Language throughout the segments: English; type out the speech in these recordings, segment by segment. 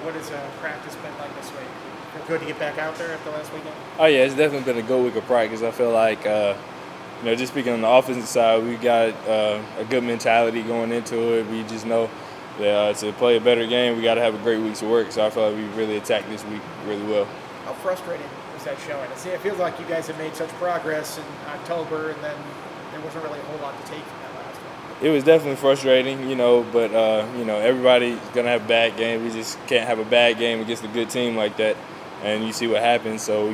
What has practice been like this week? Feel good to get back out there after last weekend? Oh yeah, it's definitely been a good week of practice. I feel like just speaking on the offensive side, we got a good mentality going into it. We just know that to play a better game, we got to have a great week's of work. So I feel like we really attacked this week really well. How frustrating was that showing? It feels like you guys have made such progress in October, and then there wasn't really a whole lot to take from that last one. It was definitely frustrating, but everybody's gonna have bad games. We just can't have a bad game against a good team like that, and you see what happens. So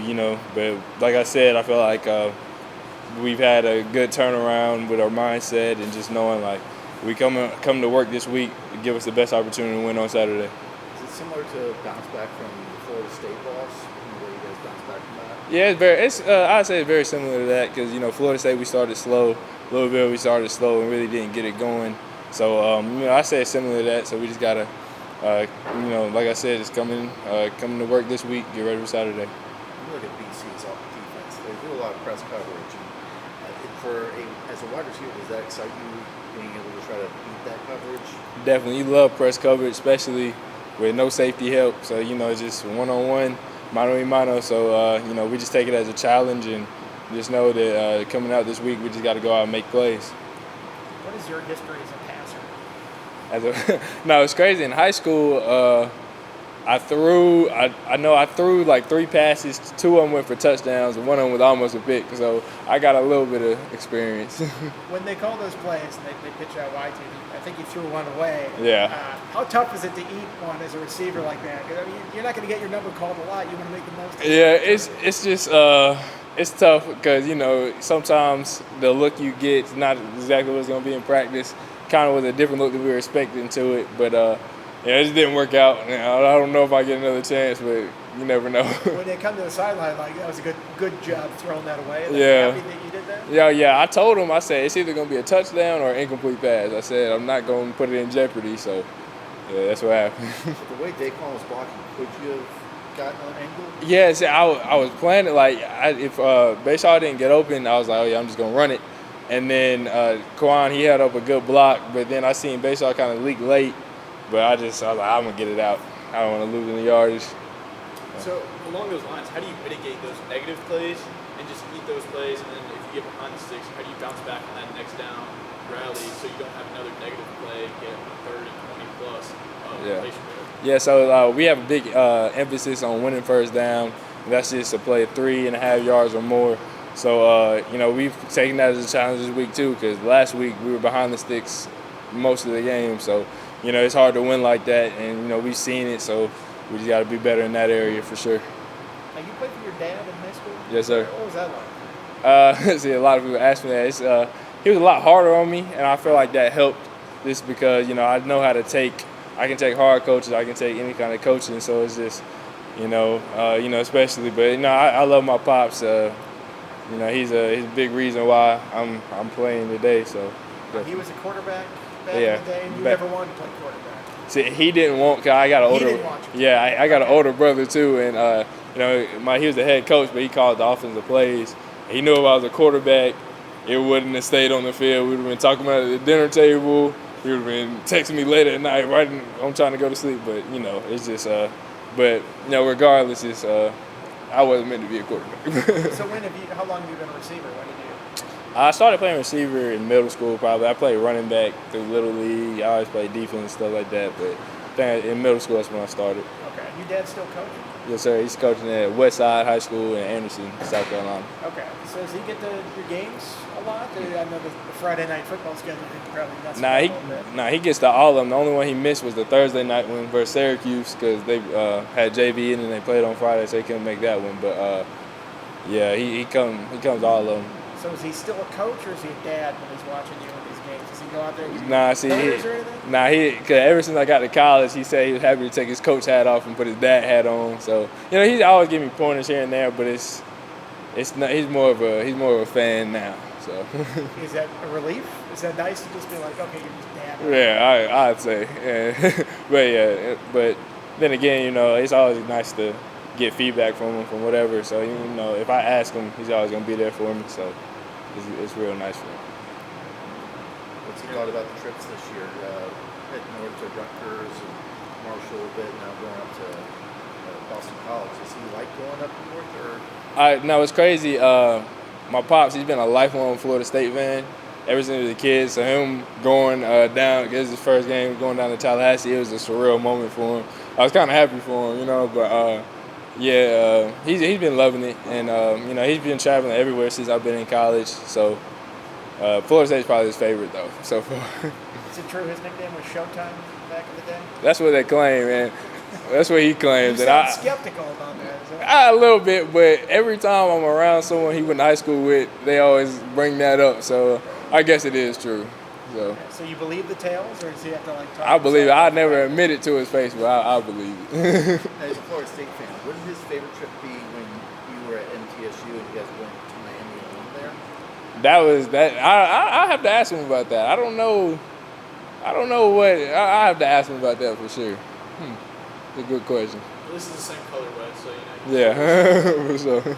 but like I said, I feel like we've had a good turnaround with our mindset and just knowing like we come to work this week to give us the best opportunity to win on Saturday. Is it similar to bounce back from the Florida State loss? The way you guys bounce back from that? Yeah, I'd say it's very similar to that because Florida State we started slow. Louisville we started slow and really didn't get it going. So I say it's similar to that. So we just gotta, like I said, just coming to work this week, get ready for Saturday. You look at BC's defense; they do a lot of press coverage. As a wide receiver, does that excite you being able to try to beat that coverage? Definitely, you love press coverage, especially with no safety help. So it's just one-on-one, mano-a-mano. So we just take it as a challenge and just know that coming out this week, we just got to go out and make plays. What is your history as a passer? No, it's crazy. In high school, I threw like 3 passes. 2 of them went for touchdowns, and one of them was almost a pick. So I got a little bit of experience. When they call those plays and they pitch out wide to you, I think you threw one away. Yeah. How tough is it to eat one as a receiver like that? Because you're not going to get your number called a lot. You want to make the most of it. Yeah, it's just it's tough because sometimes the look you get is not exactly what's going to be in practice. Kind of was a different look that we were expecting to it, but it just didn't work out. I don't know if I get another chance, but you never know. When they come to the sideline, like that was a good job throwing that away. Yeah. Happy that you did that? Yeah. I told him, I said it's either going to be a touchdown or an incomplete pass. I said I'm not going to put it in jeopardy. So yeah, that's what happened. The way Daquan was blocking, could you have gotten an angle? Yeah, see, I was planning if Bayshaw didn't get open, I was like, oh yeah, I'm just gonna run it. And then Kwan, he had up a good block, but then I seen Bayshaw kind of leak late. But I was like, I'm gonna get it out. I don't want to lose any yardage. So along those lines, how do you mitigate those negative plays and just eat those plays? And then if you get behind the sticks, how do you bounce back on that next down rally so you don't have another negative play and get 3rd and 20 plus completion there? Yeah, so we have a big emphasis on winning first down. That's just a play 3.5 yards or more. So, we've taken that as a challenge this week too, because last week we were behind the sticks most of the game. So, it's hard to win like that, and, we've seen it, so we just got to be better in that area for sure. Now, you played for your dad in high school? Yes, sir. What was that like? See, a lot of people ask me that. He was a lot harder on me, and I feel like that helped just because, I know how to I can take hard coaches. I can take any kind of coaching. So it's just, especially. But I love my pops. He's a big reason why I'm playing today. So he was a quarterback back in the day, and you never wanted to play quarterback. See, he didn't want. Cause I got an older. He didn't want you. Yeah, I got an older brother too, and he was the head coach, but he called the offensive plays. He knew if I was a quarterback, it wouldn't have stayed on the field. We would have been talking about it at the dinner table. He would have been texting me late at night, right? I'm trying to go to sleep, but it's just. Regardless, it's. I wasn't meant to be a quarterback. So how long have you been a receiver? When did you? I started playing receiver in middle school. Probably I played running back through Little League. I always played defense and stuff like that. But I think in middle school that's when I started. Okay. Your dad still coaching? Yes, sir. He's coaching at Westside High School in Anderson, South Carolina. Okay. So does he get to your games a lot? I know the Friday night football schedule is probably nuts. He gets to all of them. The only one he missed was the Thursday night one versus Syracuse because they had JV in and they played on Friday, so he couldn't make that one. But he comes to all of them. So is he still a coach or is he a dad when he's watching you in these games? Does he go out there and give you cause ever since I got to college, he said he was happy to take his coach hat off and put his dad hat on. So he's always giving me pointers here and there, but it's not. He's more of a fan now. So is that a relief? Is that nice to just be like, okay, you're just dad? Yeah, I'd say. Yeah. but then again, it's always nice to get feedback from him from whatever. So if I ask him, he's always gonna be there for me. So it's real nice for him. What's he thought about the trips this year? Heading north to Rutgers and Marshall a bit, now going up to Boston College. Does he like going up north, or? No, it's crazy. My pops, he's been a lifelong Florida State fan ever since he was a kid. So him going down, it was his first game, going down to Tallahassee, it was a surreal moment for him. I was kind of happy for him, you know, but he's been loving it, and you know, he's been traveling everywhere since I've been in college. So Florida State's probably his favorite though so far. Is it true his nickname was Showtime back in the day? That's what they claim, man. That's what he claims. You And sound skeptical about that. Is that a little bit, but every time I'm around someone he went to high school with, they always bring that up. So I guess it is true. so you believe the tales, or does he have to like talk? I believe it. himself I up? never admit it to his face, but I believe it. As a Florida State fan, what did his favorite trip be when you were at MTSU and you guys went to Miami and won there? That was that. I have to ask him about that. I don't know what. I have to ask him about that for sure. It's a good question. This is the same colorway, so you know. Yeah, for sure.